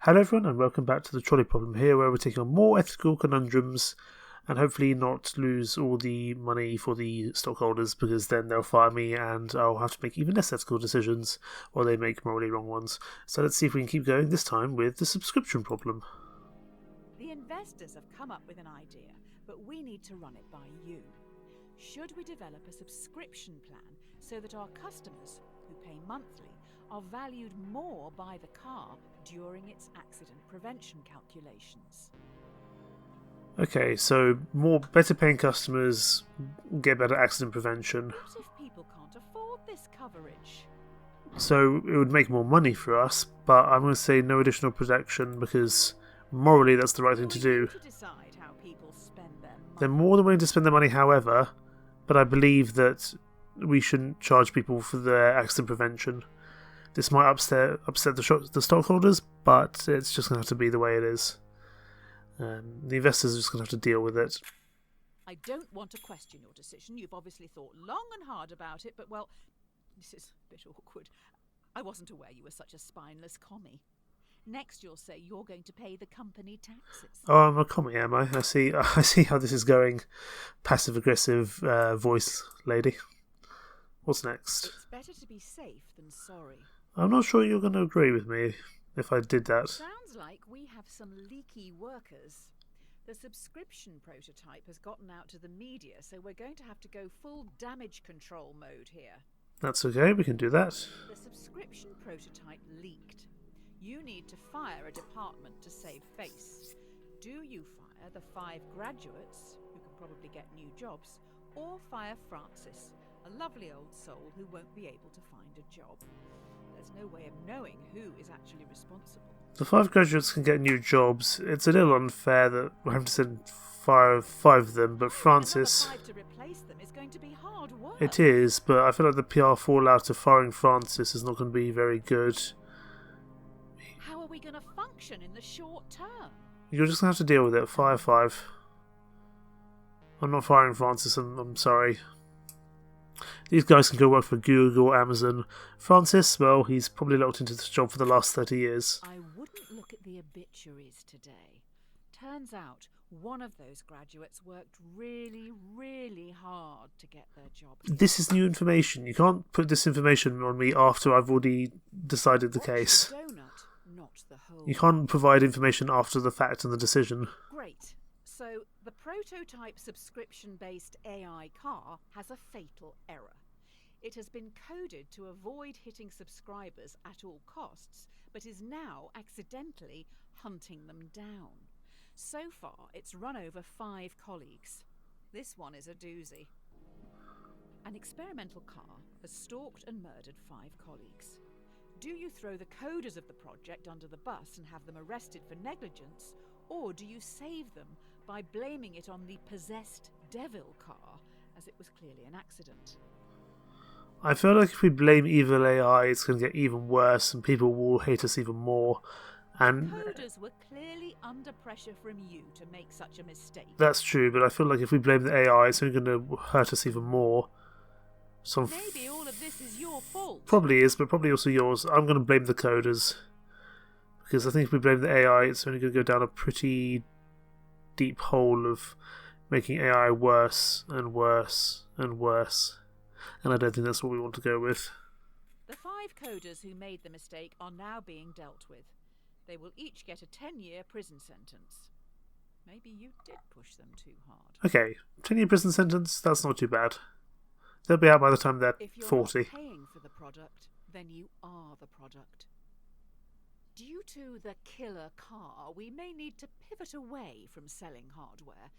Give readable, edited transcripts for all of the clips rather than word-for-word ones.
Hello everyone and welcome back to the Trolley Problem here, where we're taking on more ethical conundrums and hopefully not lose all the money for the stockholders, because then they'll fire me and I'll have to make even less ethical decisions while they make morally wrong ones. So let's see if we can keep going, this time with the subscription problem. The investors have come up with an idea, but we need to run it by you. Should we develop a subscription plan so that our customers, who pay monthly, are valued more by the car during its accident prevention calculations? Okay, so better paying customers get better accident prevention. What if people can't afford this coverage? So it would make more money for us, but I'm going to say no additional protection because morally that's the right thing to do. To decide how people spend their money. They're more than willing to spend their money, however, but I believe that we shouldn't charge people for their accident prevention. This might upset the stockholders, but it's just going to have to be the way it is. The investors are just going to have to deal with it. I don't want to question your decision. You've obviously thought long and hard about it, but, well, this is a bit awkward. I wasn't aware you were such a spineless commie. Next you'll say you're going to pay the company taxes. Oh, I'm a commie, am I? I see how this is going. Passive-aggressive voice lady. What's next? It's better to be safe than sorry. I'm not sure you're going to agree with me if I did that. Sounds like we have some leaky workers. The subscription prototype has gotten out to the media, so we're going to have to go full damage control mode here. That's okay, we can do that. The subscription prototype leaked. You need to fire a department to save face. Do you fire the 5 graduates, who can probably get new jobs, or fire Francis, a lovely old soul who won't be able to find a job? There's no way of knowing who is actually responsible. The 5 graduates can get new jobs. It's a little unfair that we're having to send five of them, but Francis... Another 5 to replace them is going to be hard work. It is, but I feel like the PR fallout of firing Francis is not going to be very good. How are we going to function in the short term? You're just going to have to deal with it. Fire 5. I'm not firing Francis, I'm sorry. These guys can go work for Google, Amazon. Francis, well, he's probably locked into this job for the last 30 years. I wouldn't look at the obituaries today. Turns out one of those graduates worked really, really hard to get their job. This is new information. You can't put this information on me after I've already decided the case. The donut, not the whole. You can't provide information after the fact and the decision. Great. So, the prototype subscription-based AI car has a fatal error. It has been coded to avoid hitting subscribers at all costs, but is now accidentally hunting them down. So far, it's run over 5 colleagues. This one is a doozy. An experimental car has stalked and murdered 5 colleagues. Do you throw the coders of the project under the bus and have them arrested for negligence, or do you save them by blaming it on the possessed devil car, as it was clearly an accident? I feel like if we blame evil AI, it's going to get even worse and people will hate us even more. And Coders were clearly under pressure from you to make such a mistake. that's true, but I feel like if we blame the AI, it's only going to hurt us even more. So Maybe all of this is your fault. probably is, but probably also yours. I'm going to blame the coders. Because I think if we blame the AI, it's only going to go down a pretty deep hole of making AI worse and worse and worse. And I don't think that's what we want to go with. The 5 coders who made the mistake are now being dealt with. They will each get a 10-year prison sentence. Maybe you did push them too hard. Okay, 10-year prison sentence, that's not too bad. They'll be out by the time they're If you're 40. not paying for the product, then you are the product. Due to the killer car, we may need to pivot away from selling hardware.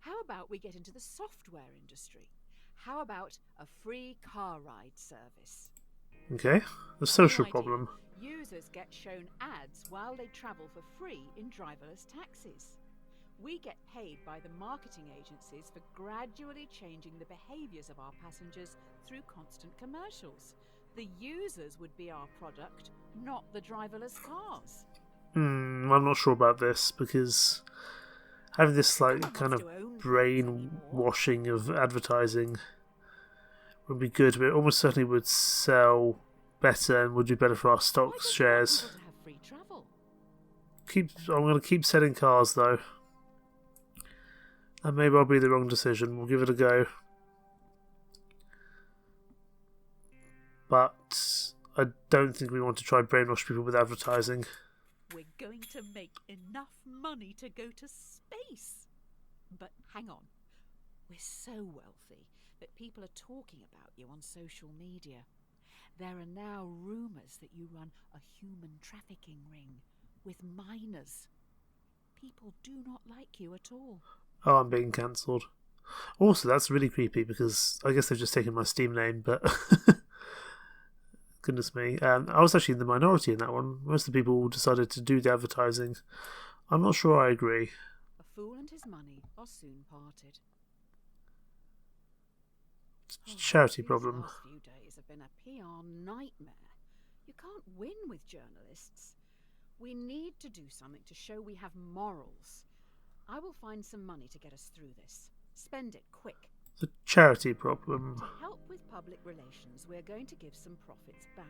How about we get into the software industry? How about a free car ride service? Okay, the social New idea. problem. Users get shown ads while they travel for free in driverless taxis. We get paid by the marketing agencies for gradually changing the behaviours of our passengers through constant commercials. The users would be our product, not the driverless cars. I'm not sure about this, because having this like kind of brainwashing of advertising would be good, but it almost certainly would sell better and would do better for our stocks shares. Have free travel? I'm going to keep selling cars though, and maybe I'll be the wrong decision. We'll give it a go, but I don't think we want to try brainwash people with advertising. We're going to make enough money to go to space. But hang on, we're so wealthy that people are talking about you on social media. There are now rumours that you run a human trafficking ring with minors. People do not like you at all. Oh, I'm being cancelled. Also, that's really creepy because I guess they've just taken my Steam name, but goodness me. I was actually in the minority in that one. Most of the people decided to do the advertising. I'm not sure I agree. A fool and his money are soon parted. Charity problem. These last few days have been a PR nightmare. You can't win with journalists. We need to do something to show we have morals. I will find some money to get us through this. Spend it quick. The charity problem. To help with public relations, we're going to give some profits back.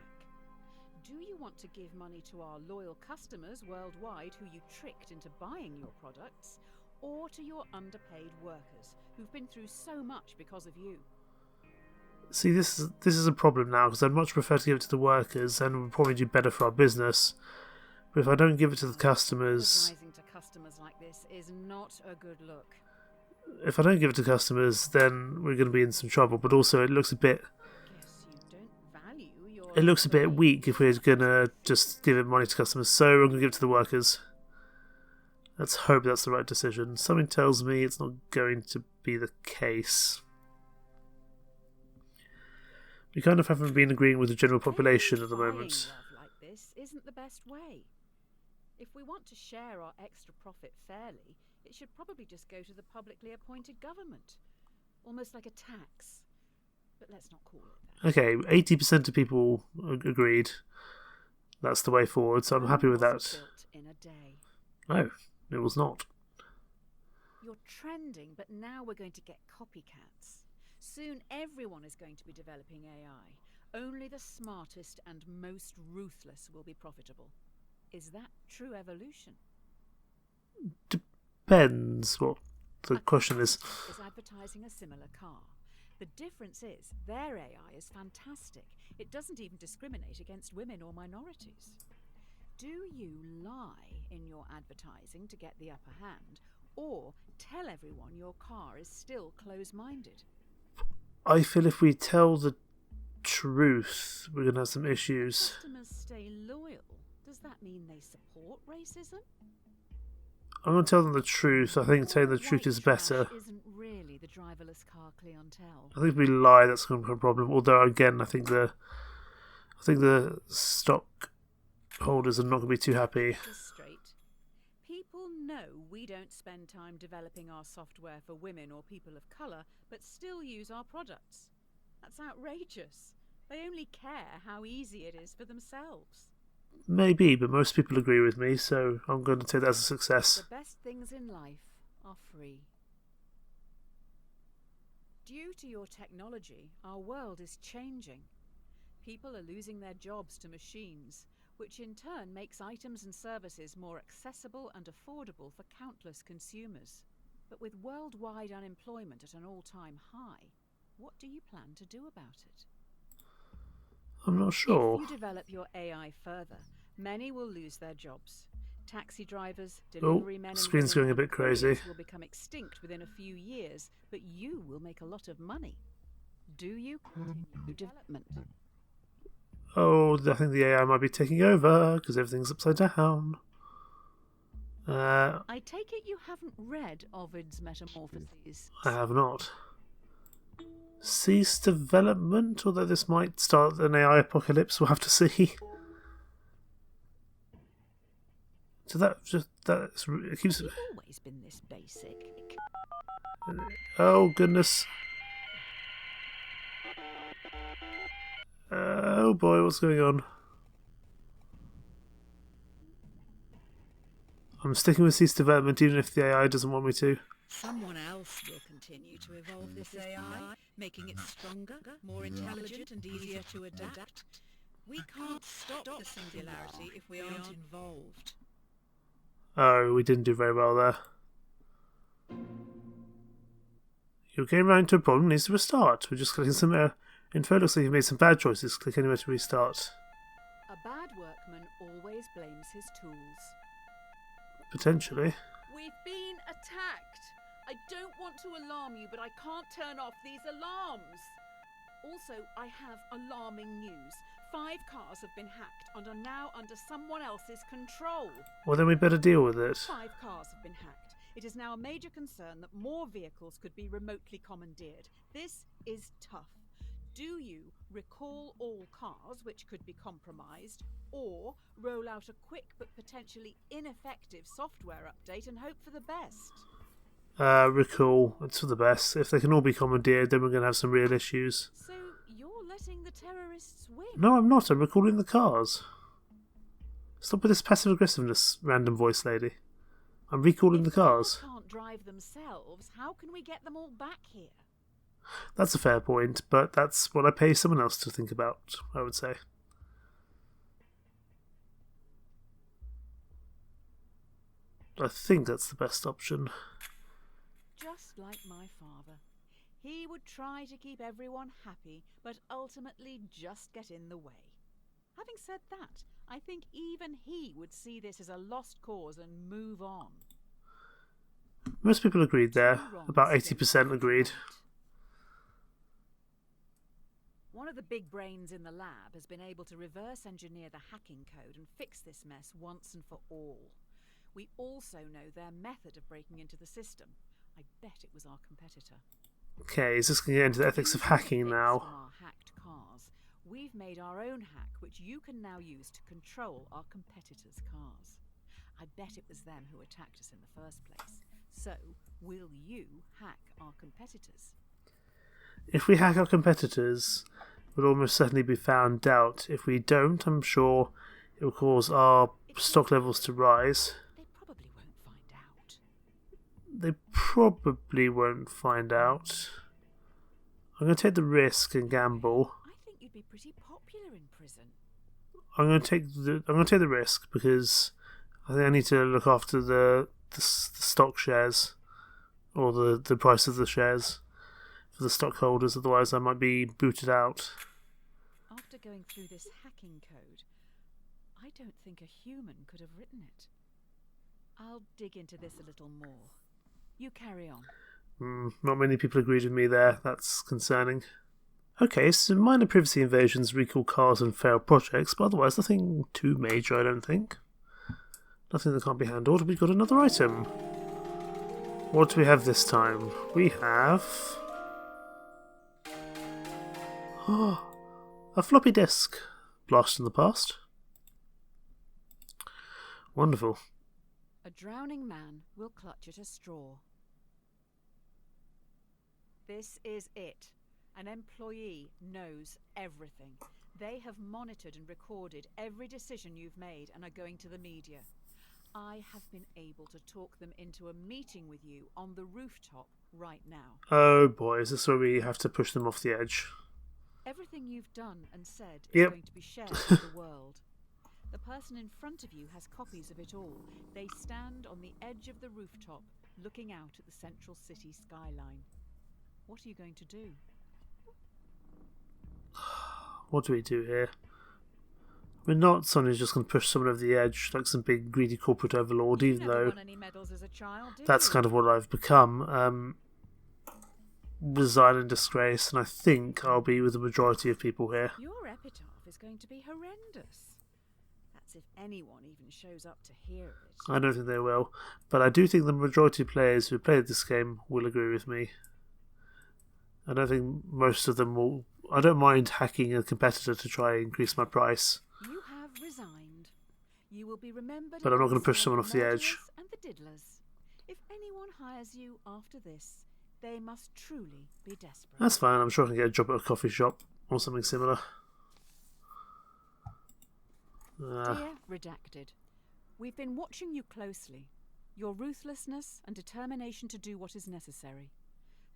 Do you want to give money to our loyal customers worldwide who you tricked into buying your products, or to your underpaid workers who've been through so much because of you? See, this is a problem now because I'd much prefer to give it to the workers and we'll probably do better for our business. But if I don't give it to the customers... Advertising to customers like this is not a good look. If I don't give it to customers, then we're going to be in some trouble. But also, it looks a bit... Guess you don't value your... It looks a bit weak if we're going to just give it money to customers. So I'm going to give it to the workers. Let's hope that's the right decision. Something tells me it's not going to be the case. We kind of haven't been agreeing with the general population at the moment. Love like this isn't the best way. If we want to share our extra profit fairly, it should probably just go to the publicly appointed government. Almost like a tax. But let's not call it that. Okay, 80% of people agreed. That's the way forward, so I'm happy with that. Built in a day. No, it was not. You're trending, but now we're going to get copycats. Soon everyone is going to be developing AI. Only the smartest and most ruthless will be profitable. Is that true evolution? Depends what the question is. Is advertising a similar car. The difference is their AI is fantastic. It doesn't even discriminate against women or minorities. Do you lie in your advertising to get the upper hand, or tell everyone your car is still close-minded? I feel if we tell the truth, we're going to have some issues. Customers stay loyal. Does that mean they support racism? I'm going to tell them the truth. I think telling the truth is better. Isn't really the driverless car clientele. I think if we lie, that's going to be a problem. Although, again, I think the stockholders are not going to be too happy. Straight. People know we don't spend time developing our software for women or people of colour, but still use our products. That's outrageous. They only care how easy it is for themselves. Maybe, but most people agree with me, so I'm going to take that as a success. The best things in life are free. Due to your technology, our world is changing. People are losing their jobs to machines, which in turn makes items and services more accessible and affordable for countless consumers. But with worldwide unemployment at an all-time high, what do you plan to do about it? I'm not sure. If you develop your AI further, many will lose their jobs. Taxi drivers, delivery men, and screen's going a bit crazy. will become extinct within a few years, but you will make a lot of money. Do you continue development? Oh, I think the AI might be taking over because everything's upside down. I take it you haven't read Ovid's Metamorphoses. I have not. Cease development, although this might start an AI apocalypse, we'll have to see. So it keeps... You've always been this basic. Oh, goodness. Oh boy, what's going on? I'm sticking with cease development even if the AI doesn't want me to. Someone else will continue to evolve this AI, making it stronger, more intelligent and easier to adapt. We can't stop the singularity if we aren't involved. Oh, we didn't do very well there. You're getting around to a problem needs to restart. We're just clicking some info. Looks like you've made some bad choices. Click anywhere to restart. A bad workman always blames his tools. Potentially. We've been attacked. I don't want to alarm you, but I can't turn off these alarms. Also, I have alarming news. 5 cars have been hacked and are now under someone else's control. Well, then we better deal with it. 5 cars have been hacked. It is now a major concern that more vehicles could be remotely commandeered. This is tough. Do you recall all cars, which could be compromised, or roll out a quick but potentially ineffective software update and hope for the best? Recall. It's for the best. If they can all be commandeered, then we're going to have some real issues. So you're letting the terrorists win? No, I'm not. I'm recalling the cars. Stop with this passive aggressiveness, random voice lady. I'm recalling the cars. If they can't drive themselves, how can we get them all back here? That's a fair point, but that's what I pay someone else to think about, I would say. I think that's the best option. Just like my father. He would try to keep everyone happy, but ultimately just get in the way. Having said that, I think even he would see this as a lost cause and move on. Most people agreed there. About 80% agreed. One of the big brains in the lab has been able to reverse engineer the hacking code and fix this mess once and for all. We also know their method of breaking into the system. I bet it was our competitor. Okay, is this going to get into the ethics of hacking now? From our hacked cars, we've made our own hack, which you can now use to control our competitors' cars. I bet it was them who attacked us in the first place. So, will you hack our competitors? If we hack our competitors, we'll almost certainly be found out. If we don't, I'm sure it will cause our stock levels to rise. They probably won't find out. They probably won't find out. I'm going to take the risk and gamble. I think you'd be pretty popular in prison. I'm going to take the risk because I think I need to look after the stock shares, or the price of the shares for the stockholders. Otherwise, I might be booted out. After going through this hacking code, I don't think a human could have written it. I'll dig into this a little more. You carry on. Not many people agreed with me there. That's concerning. Okay, so minor privacy invasions, recall cars and failed projects, but otherwise nothing too major, I don't think. Nothing that can't be handled. We've got another item. What do we have this time? We have... a floppy disk. Blast in the past. Wonderful. A drowning man will clutch at a straw. This is it. An employee knows everything. They have monitored and recorded every decision you've made and are going to the media. I have been able to talk them into a meeting with you on the rooftop right now. Oh boy, is this where we have to push them off the edge? Everything you've done and said is Yep. going to be shared with the world. The person in front of you has copies of it all. They stand on the edge of the rooftop, looking out at the central city skyline. What are you going to do? What do we do here? We're not someone who's just going to push someone over the edge like some big greedy corporate overlord, even never though won any medals as a child, did that's you? kind of what I've become. Resign in disgrace, and I think I'll be with the majority of people here. Your epitaph is going to be horrendous. That's if anyone even shows up to hear it. I don't think they will, but I do think the majority of players who played this game will agree with me. I don't think most of them will. I don't mind hacking a competitor to try and increase my price. You have resigned. You will be remembered. But I'm not going to push amongst someone the off the edge. murderers and the diddlers. If anyone hires you after this, they must truly be desperate. That's fine. I'm sure I can get a job at a coffee shop or something similar. Dear Redacted, we've been watching you closely. Your ruthlessness and determination to do what is necessary.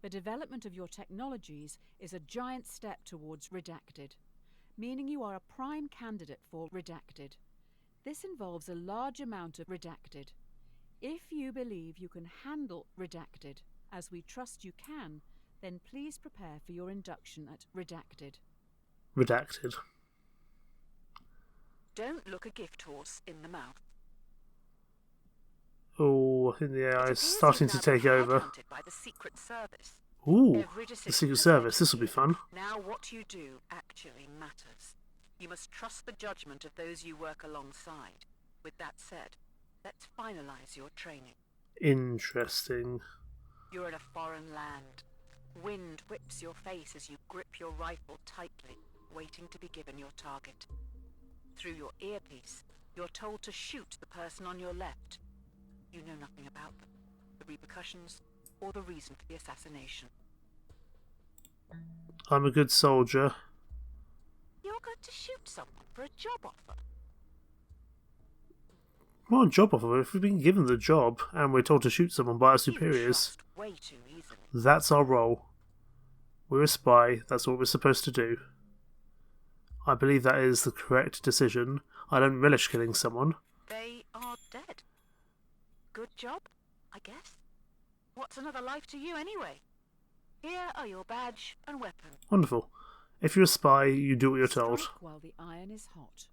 The development of your technologies is a giant step towards Redacted, meaning you are a prime candidate for Redacted. This involves a large amount of Redacted. If you believe you can handle Redacted, as we trust you can, then please prepare for your induction at Redacted. Redacted. Don't look a gift horse in the mouth. Oh, I think the AI is It appears starting you've to now been take over. headhunted by the Secret Service. Ooh, Every the decision Secret has Service. led This will be here. fun. Now what you do actually matters. You must trust the judgment of those you work alongside. With that said, let's finalize your training. Interesting. You're in a foreign land. Wind whips your face as you grip your rifle tightly, waiting to be given your target. Through your earpiece, you're told to shoot the person on your left. You know nothing about them, the repercussions, or the reason for the assassination. I'm a good soldier. You're going to shoot someone for a job offer. What a job offer. If we've been given the job and we're told to shoot someone by our You superiors, trust way too easily. that's our role. We're a spy. That's what we're supposed to do. I believe that is the correct decision. I don't relish killing someone. They are dead. Good job, I guess. What's another life to you anyway? Here are your badge and weapon. Wonderful. If you're a spy, you do what you're told. Strike while the iron is hot.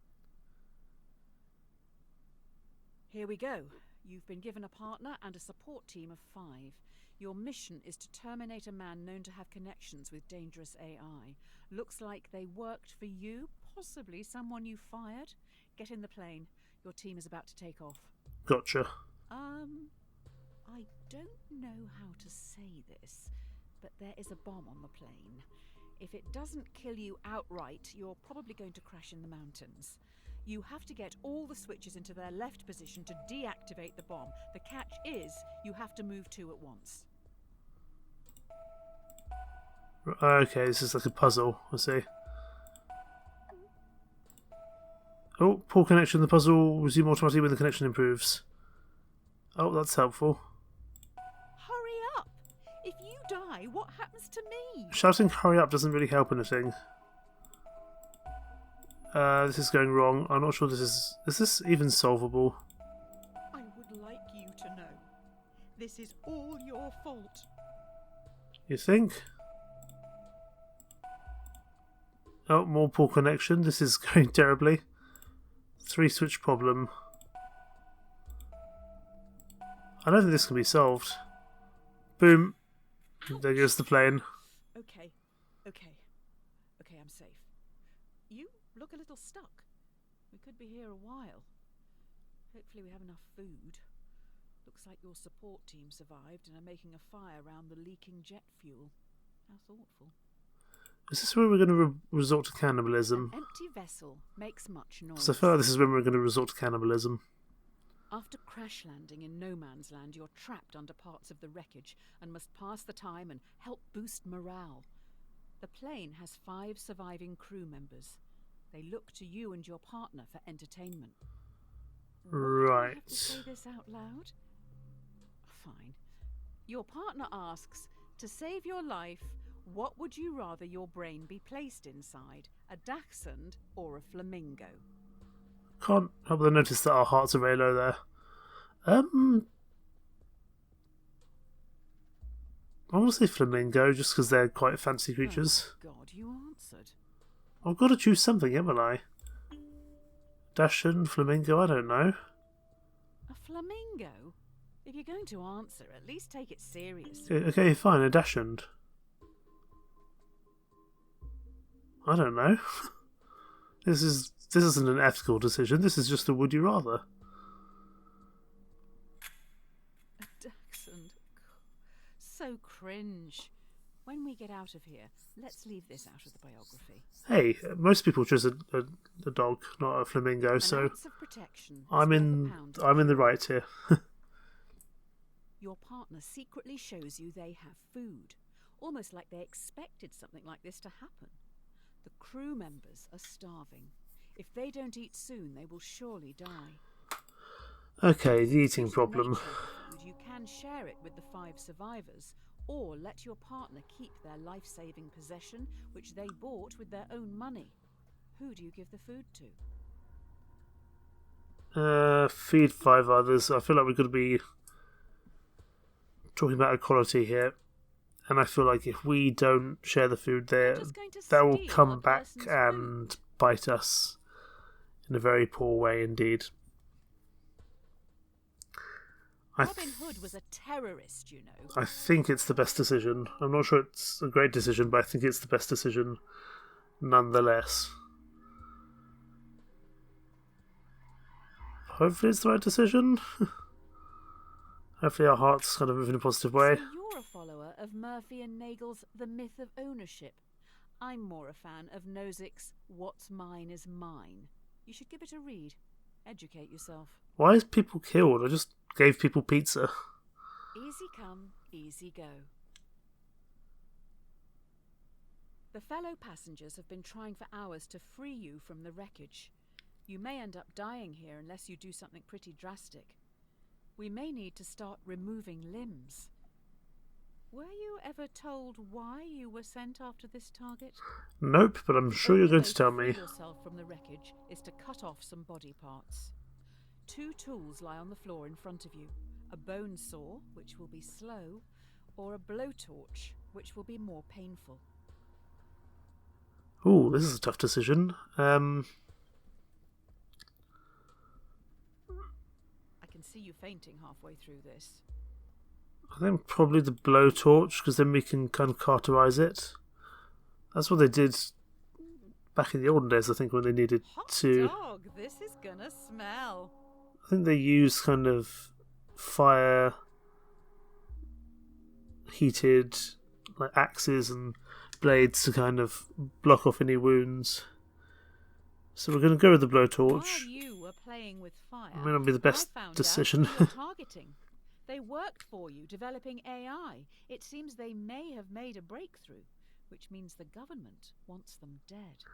Here we go. You've been given a partner and a support team of 5. Your mission is to terminate a man known to have connections with dangerous AI. Looks like they worked for you, possibly someone you fired. Get in the plane. Your team is about to take off. Gotcha. I don't know how to say this, but there is a bomb on the plane. If it doesn't kill you outright, you're probably going to crash in the mountains. You have to get all the switches into their left position to deactivate the bomb. The catch is, you have to move 2 at once. Okay, this is like a puzzle. I see. Oh, poor connection. The puzzle resume automatically when the connection improves. Oh, that's helpful. Hurry up! If you die, what happens to me? Shouting hurry up doesn't really help anything. This is going wrong. I'm not sure this is... Is this even solvable? I would like you to know. This is all your fault. You think? Oh, more poor connection. This is going terribly. 3-switch problem. I don't think this can be solved. Boom. There goes the plane. Okay, I'm safe. You look a little stuck. We could be here a while. Hopefully we have enough food. Looks like your support team survived and are making a fire around the leaking jet fuel. How thoughtful. Is this where we're going to resort to cannibalism? An empty vessel makes much noise. So far, this is when we're going to resort to cannibalism. After crash landing in no man's land, you're trapped under parts of the wreckage and must pass the time and help boost morale. The plane has 5 surviving crew members. They look to you and your partner for entertainment. Why do I have to say this out loud? Fine. Your partner asks, to save your life, what would you rather your brain be placed inside, a dachshund or a flamingo? Can't help but notice that our hearts are very low there. I want to say flamingo, just because they're quite fancy creatures. Oh, God, you answered. I've got to choose something, haven't I? Dachshund, flamingo, I don't know. A flamingo? If you're going to answer, at least take it seriously. Okay, fine, a dachshund. I don't know. This isn't an ethical decision, this is just a would you rather. A dachshund. So cringe. When we get out of here, let's leave this out of the biography. Hey, most people choose a dog, not a flamingo, so An ounce of protection is I'm worth in a pound of I'm in the care. right here. Your partner secretly shows you they have food, almost like they expected something like this to happen. The crew members are starving. If they don't eat soon, they will surely die. Okay, the eating Due to the problem. nature of the food, you can share it with the 5 survivors, or let your partner keep their life-saving possession, which they bought with their own money. Who do you give the food to? Feed 5 others. I feel like we're going to be talking about equality here, and I feel like if we don't share the food there, Just going to that will steal come a back person's and food. bite us in a very poor way indeed. Robin Hood was a terrorist, you know. I think it's the best decision. I'm not sure it's a great decision, but I think it's the best decision nonetheless. Hopefully it's the right decision. Hopefully our hearts kind of move in a positive way. So you're a follower of Murphy and Nagel's The Myth of Ownership. I'm more a fan of Nozick's What's Mine is Mine. You should give it a read. Educate yourself. Why is people killed? I just gave people pizza. Easy come, easy go. The fellow passengers have been trying for hours to free you from the wreckage. You may end up dying here unless you do something pretty drastic. We may need to start removing limbs. Were you ever told why you were sent after this target? Nope, but I'm sure you're going to tell me. To free yourself from the wreckage is to cut off some body parts. 2 tools lie on the floor in front of you. A bone saw, which will be slow, or a blowtorch, which will be more painful. Ooh, this is a tough decision. I can see you fainting halfway through this. I think probably the blowtorch, because then we can kind of cauterize it. That's what they did back in the olden days, I think, when they needed to... Hot dog, this is gonna smell. I think they used kind of fire heated like axes and blades to kind of block off any wounds. So we're going to go with the blowtorch. While you were playing with fire, It may not be the best I found decision. out who you're targeting. They worked for you, developing AI. It seems they may have made a breakthrough, which means the government wants them dead.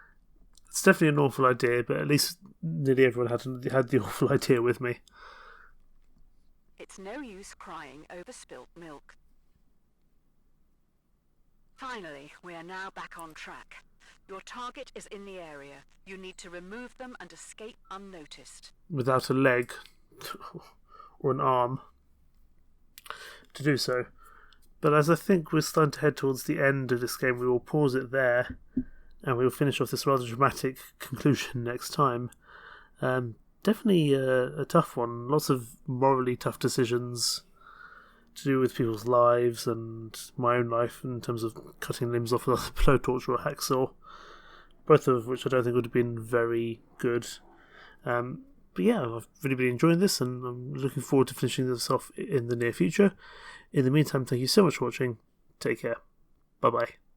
It's definitely an awful idea, but at least nearly everyone had the awful idea with me. It's no use crying over spilt milk. Finally, we are now back on track. Your target is in the area. You need to remove them and escape unnoticed. Without a leg or an arm to do so. But as I think we're starting to head towards the end of this game, we will pause it there and we will finish off this rather dramatic conclusion next time. Definitely a tough one. Lots of morally tough decisions to do with people's lives and my own life in terms of cutting limbs off with a blowtorch or a hacksaw. Both of which I don't think would have been very good. But yeah, I've really been enjoying this and I'm looking forward to finishing this off in the near future. In the meantime, thank you so much for watching. Take care. Bye bye.